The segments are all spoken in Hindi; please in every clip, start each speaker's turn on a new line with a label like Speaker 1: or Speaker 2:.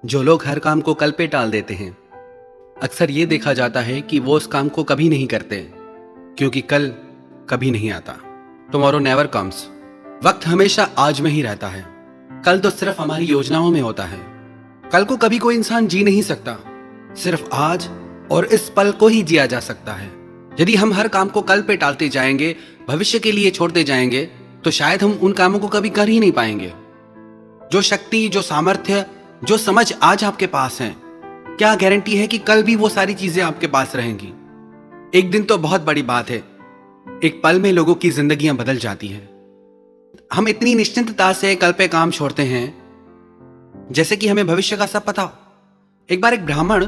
Speaker 1: जो लोग हर काम को कल पे टाल देते हैं, अक्सर ये देखा जाता है कि वो उस काम को कभी नहीं करते, क्योंकि कल कभी नहीं आता। Tomorrow never comes. वक्त हमेशा आज में ही रहता है। कल तो सिर्फ हमारी योजनाओं में होता है। कल को कभी कोई इंसान जी नहीं सकता, सिर्फ आज और इस पल को ही जिया जा सकता है। यदि हम हर काम को कल पे टालते जाएंगे, भविष्य के लिए छोड़ते जाएंगे, तो शायद हम उन कामों को कभी कर ही नहीं पाएंगे। जो शक्ति, जो सामर्थ्य, जो समझ आज आपके पास है, क्या गारंटी है कि कल भी वो सारी चीजें आपके पास रहेंगी? एक दिन तो बहुत बड़ी बात है, एक पल में लोगों की जिंदगियां बदल जाती हैं। हम इतनी निश्चिंतता से कल पे काम छोड़ते हैं जैसे कि हमें भविष्य का सब पता हो। एक बार एक ब्राह्मण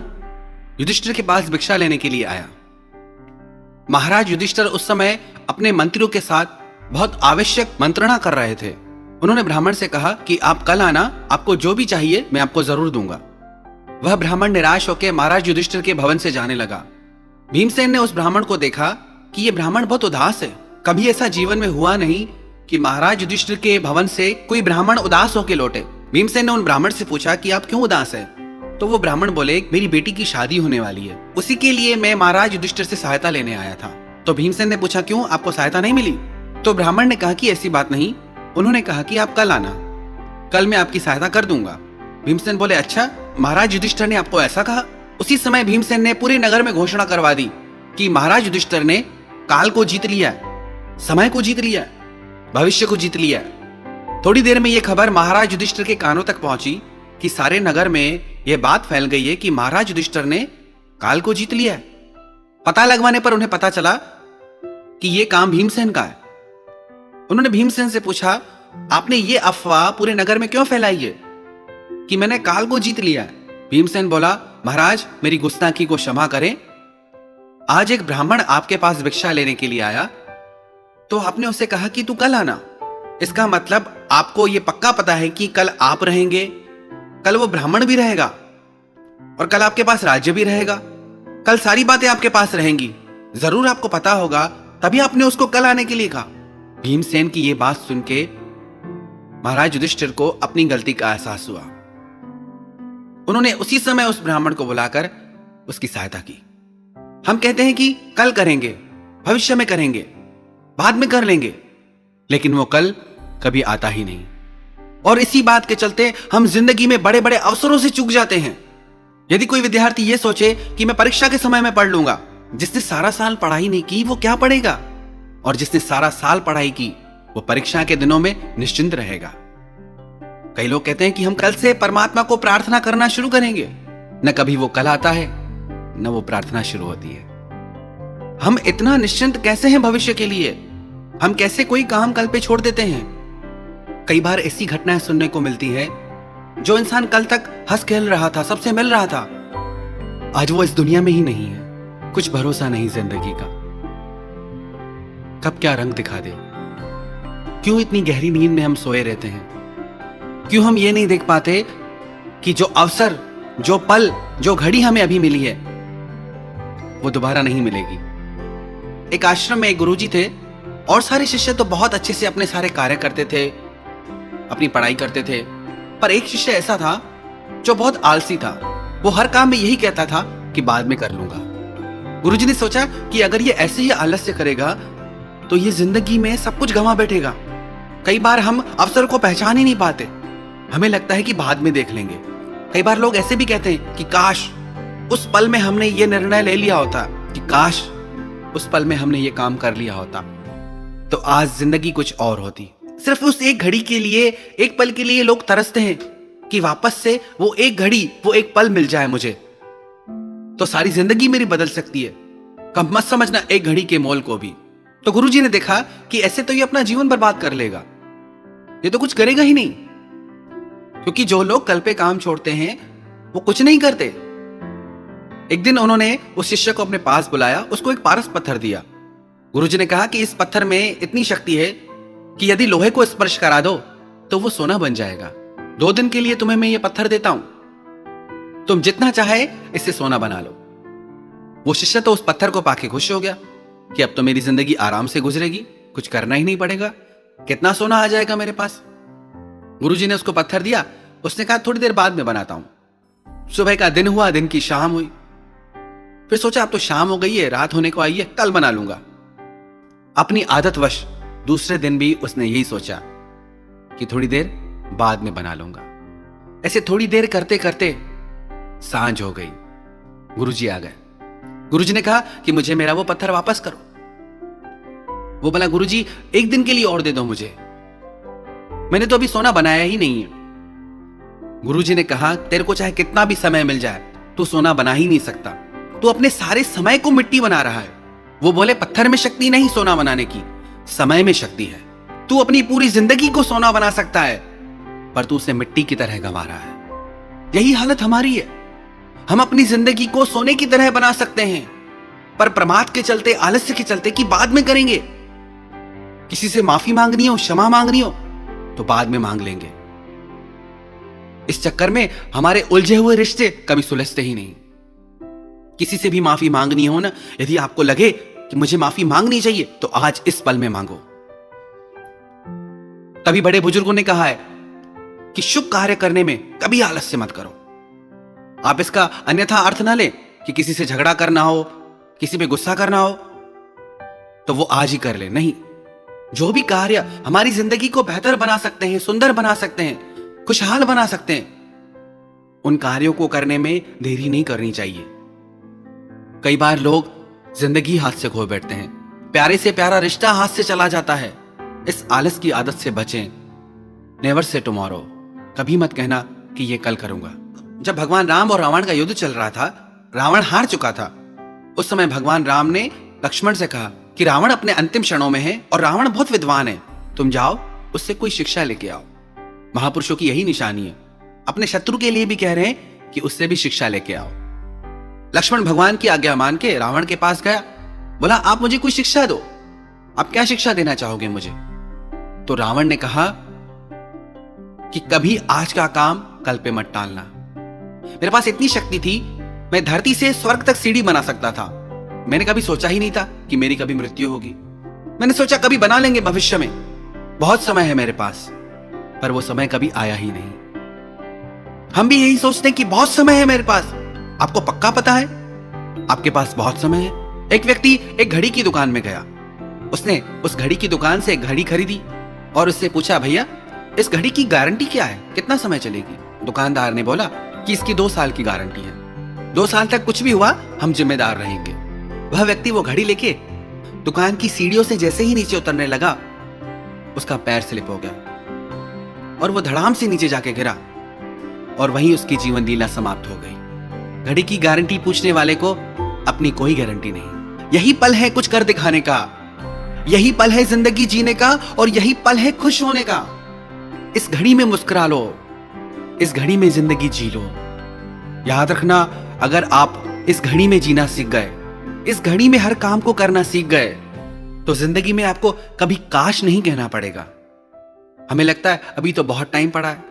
Speaker 1: युधिष्ठिर के पास भिक्षा लेने के लिए आया। महाराज युधिष्ठिर उस समय अपने मंत्रियों के साथ बहुत आवश्यक मंत्रणा कर रहे थे। उन्होंने ब्राह्मण से कहा कि आप कल आना, आपको जो भी चाहिए मैं आपको जरूर दूंगा। वह ब्राह्मण निराश होकर महाराज युधिष्ठिर के भवन से जाने लगा। भीमसेन ने उस ब्राह्मण को देखा कि यह ब्राह्मण बहुत उदास है। कभी ऐसा जीवन में हुआ नहीं कि महाराज युधिष्ठिर के भवन से कोई ब्राह्मण उदास होकर लौटे। भीमसेन ने उन ब्राह्मण से पूछा कि आप क्यों उदास हैं? तो वो ब्राह्मण बोले, मेरी बेटी की शादी होने वाली है, उसी के लिए मैं महाराज युधिष्ठिर से सहायता लेने आया था। तो भीमसेन ने पूछा, क्यों, आपको सहायता नहीं मिली? तो ब्राह्मण ने कहा कि ऐसी बात नहीं। उन्होंने कहा कि आप कल आना, कल मैं आपकी सहायता कर दूंगा। भीमसेन बोले, अच्छा, महाराज युधिष्ठिर ने आपको ऐसा कहा? उसी समय भीमसेन ने पूरे नगर में घोषणा करवा दी कि महाराज युधिष्ठिर ने काल को जीत लिया है, समय को जीत लिया है, भविष्य को जीत लिया है। थोड़ी देर में यह खबर महाराज युधिष्ठिर के कानों तक पहुंची कि सारे नगर में यह बात फैल गई है कि महाराज युधिष्ठिर ने काल को जीत लिया है। पता लगवाने पर उन्हें पता चला कि यह काम भीमसेन का है। उन्होंने भीमसेन से पूछा, आपने ये अफवाह पूरे नगर में क्यों फैलाई है कि मैंने काल को जीत लिया है? भीमसेन बोला, महाराज, मेरी गुस्ताखी को क्षमा करें। आज एक ब्राह्मण आपके पास भिक्षा लेने के लिए आया, तो आपने उसे कहा कि तू कल आना। इसका मतलब आपको यह पक्का पता है कि कल आप रहेंगे, कल वो ब्राह्मण भी रहेगा, और कल आपके पास राज्य भी रहेगा, कल सारी बातें आपके पास रहेंगी। जरूर आपको पता होगा, तभी आपने उसको कल आने के लिए कहा। भीमसेन की यह बात सुन के महाराज युधिष्ठिर को अपनी गलती का एहसास हुआ। उन्होंने उसी समय उस ब्राह्मण को बुलाकर उसकी सहायता की। हम कहते हैं कि कल करेंगे, भविष्य में करेंगे, बाद में कर लेंगे, लेकिन वो कल कभी आता ही नहीं। और इसी बात के चलते हम जिंदगी में बड़े बड़े अवसरों से चूक जाते हैं। यदि कोई विद्यार्थी ये सोचे कि मैं परीक्षा के समय में पढ़ लूंगा, जिसने सारा साल पढ़ाई नहीं की वो क्या पढ़ेगा? और जिसने सारा साल पढ़ाई की वो परीक्षा के दिनों में निश्चिंत रहेगा। कई लोग कहते हैं कि हम कल से परमात्मा को प्रार्थना करना शुरू करेंगे। न कभी वो कल आता है, न वो प्रार्थना शुरू होती है। हम इतना निश्चिंत कैसे हैं भविष्य के लिए? हम कैसे कोई काम कल पे छोड़ देते हैं? कई बार ऐसी घटनाएं सुनने को मिलती है, जो इंसान कल तक हंस खेल रहा था, सबसे मिल रहा था, आज वो इस दुनिया में ही नहीं है। कुछ भरोसा नहीं जिंदगी का, कब क्या रंग दिखा दे। क्यों इतनी गहरी नींद में हम सोए रहते हैं? क्यों हम ये नहीं देख पाते कि जो अवसर, जो पल, जो घड़ी हमें अभी मिली है वो दोबारा नहीं मिलेगी। एक आश्रम में एक गुरुजी थे, और सारे शिष्य तो बहुत अच्छे से अपने सारे कार्य करते थे, अपनी पढ़ाई करते थे, पर एक शिष्य ऐसा था जो बहुत आलसी था। वो हर काम में यही कहता था कि बाद में कर लूंगा। गुरुजी ने सोचा कि अगर ये ऐसे ही आलस्य करेगा तो ये जिंदगी में सब कुछ गंवा बैठेगा। कई बार हम अवसर को पहचान ही नहीं पाते, हमें लगता है कि बाद में देख लेंगे। कई बार लोग ऐसे भी कहते हैं कि काश उस पल में हमने ये निर्णय ले लिया होता, कि काश उस पल में हमने ये काम कर लिया होता, तो आज जिंदगी कुछ और होती। सिर्फ उस एक घड़ी के लिए, एक पल के लिए लोग तरसते हैं कि वापस से वो एक घड़ी, वो एक पल मिल जाए मुझे, तो सारी जिंदगी मेरी बदल सकती है। कम मत समझना एक घड़ी के मोल को भी। तो गुरुजी ने देखा कि ऐसे तो ये अपना जीवन बर्बाद कर लेगा, ये तो कुछ करेगा ही नहीं। क्योंकि जो लोग कल पे काम छोड़ते हैं वो कुछ नहीं करते। एक दिन उन्होंने उस शिष्य को अपने पास बुलाया, उसको एक पारस पत्थर दिया। गुरुजी ने कहा कि इस पत्थर में इतनी शक्ति है कि यदि लोहे को स्पर्श करा दो तो वो सोना बन जाएगा। 2 दिन के लिए तुम्हें मैं ये पत्थर देता हूं, तुम जितना चाहे इससे सोना बना लो। वो शिष्य तो उस पत्थर को पाके खुश हो गया कि अब तो मेरी जिंदगी आराम से गुजरेगी, कुछ करना ही नहीं पड़ेगा, कितना सोना आ जाएगा मेरे पास। गुरुजी ने उसको पत्थर दिया, उसने कहा थोड़ी देर बाद में बनाता हूं। सुबह का दिन हुआ, दिन की शाम हुई। फिर सोचा अब तो शाम हो गई है, रात होने को आई है, कल बना लूंगा। अपनी आदतवश दूसरे दिन भी उसने यही सोचा कि थोड़ी देर बाद में बना लूंगा। ऐसे थोड़ी देर करते करते सांझ हो गई। गुरुजी आ गए। गुरुजी ने कहा कि मुझे मेरा वो पत्थर वापस करो। वो बोला, गुरुजी एक दिन के लिए और दे दो मुझे, मैंने तो अभी सोना बनाया ही नहीं है। गुरुजी ने कहा, तेरे को चाहे कितना भी समय मिल जाए, तू सोना बना ही नहीं सकता। तू अपने सारे समय को मिट्टी बना रहा है। वो बोले, पत्थर में शक्ति नहीं सोना बनाने की, समय में शक्ति है। तू अपनी पूरी जिंदगी को सोना बना सकता है, पर तू उसे मिट्टी की तरह गंवा रहा है। यही हालत हमारी है। हम अपनी जिंदगी को सोने की तरह बना सकते हैं, पर प्रमाद के चलते, आलस्य के चलते कि बाद में करेंगे, किसी से माफी मांगनी हो, क्षमा मांगनी हो तो बाद में मांग लेंगे। इस चक्कर में हमारे उलझे हुए रिश्ते कभी सुलझते ही नहीं। किसी से भी माफी मांगनी हो ना, यदि आपको लगे कि मुझे माफी मांगनी चाहिए, तो आज इस पल में मांगो। तभी बड़े बुजुर्गों ने कहा है कि शुभ कार्य करने में कभी आलस्य मत करो। आप इसका अन्यथा अर्थ ना लें कि किसी से झगड़ा करना हो, किसी पे गुस्सा करना हो तो वो आज ही कर ले। नहीं, जो भी कार्य हमारी जिंदगी को बेहतर बना सकते हैं, सुंदर बना सकते हैं, खुशहाल बना सकते हैं, उन कार्यों को करने में देरी नहीं करनी चाहिए। कई बार लोग जिंदगी हाथ से खो बैठते हैं, प्यारे से प्यारा रिश्ता हाथ से चला जाता है। इस आलस की आदत से बचें। नेवर से टुमारो, कभी मत कहना कि ये कल करूंगा। जब भगवान राम और रावण का युद्ध चल रहा था, रावण हार चुका था। उस समय भगवान राम ने लक्ष्मण से कहा कि रावण अपने अंतिम क्षणों में है और रावण बहुत विद्वान है, तुम जाओ उससे कोई शिक्षा लेके आओ। महापुरुषों की यही निशानी है, अपने शत्रु के लिए भी कह रहे हैं कि उससे भी शिक्षा लेके आओ। लक्ष्मण भगवान की आज्ञा मान के रावण के पास गया, बोला, आप मुझे कोई शिक्षा दो, आप क्या शिक्षा देना चाहोगे मुझे? तो रावण ने कहा कि कभी आज का काम कल पे मत टालना। मेरे पास इतनी शक्ति थी, मैं धरती से स्वर्ग तक सीढ़ी बना सकता था। मैंने कभी सोचा ही नहीं था कि मेरी कभी मृत्यु होगी। मैंने सोचा कभी बना लेंगे भविष्य में, बहुत समय है मेरे पास, पर वो समय कभी आया ही नहीं। हम भी यही सोचते हैं कि बहुत समय है मेरे पास। आपको पक्का पता है आपके पास बहुत समय है? एक व्यक्ति एक घड़ी की दुकान में गया। उसने उस घड़ी की दुकान से एक घड़ी खरीदी और उससे पूछा, भैया इस घड़ी की गारंटी क्या है, कितना समय चलेगी? दुकानदार ने बोला कि इसकी 2 साल की गारंटी है, 2 साल तक कुछ भी हुआ हम जिम्मेदार रहेंगे। वह व्यक्ति वो घड़ी लेके दुकान की सीढ़ियों से जैसे ही नीचे उतरने लगा, उसका पैर स्लिप हो गया और वो धड़ाम से नीचे जाके गिरा और वहीं उसकी जीवन लीला समाप्त हो गई। घड़ी की गारंटी पूछने वाले को अपनी कोई गारंटी नहीं। यही पल है कुछ कर दिखाने का, यही पल है जिंदगी जीने का, और यही पल है खुश होने का। इस घड़ी में मुस्कुरा लो, इस घड़ी में जिंदगी जी लो। याद रखना, अगर आप इस घड़ी में जीना सीख गए, इस घड़ी में हर काम को करना सीख गए, तो जिंदगी में आपको कभी काश नहीं कहना पड़ेगा। हमें लगता है अभी तो बहुत टाइम पड़ा है,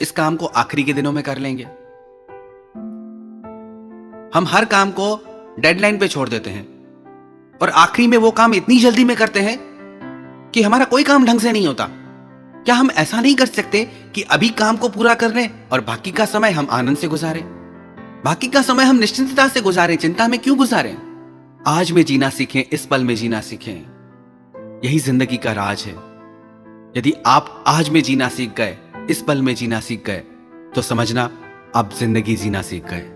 Speaker 1: इस काम को आखिरी के दिनों में कर लेंगे। हम हर काम को डेडलाइन पे छोड़ देते हैं और आखिरी में वो काम इतनी जल्दी में करते हैं कि हमारा कोई काम ढंग से नहीं होता। क्या हम ऐसा नहीं कर सकते कि अभी काम को पूरा कर लें और बाकी का समय हम आनंद से गुजारें? बाकी का समय हम निश्चिंतता से गुजारें, चिंता में क्यों गुजारें? आज में जीना सीखें, इस पल में जीना सीखें। यही जिंदगी का राज है। यदि आप आज में जीना सीख गए, इस पल में जीना सीख गए, तो समझना आप जिंदगी जीना सीख गए।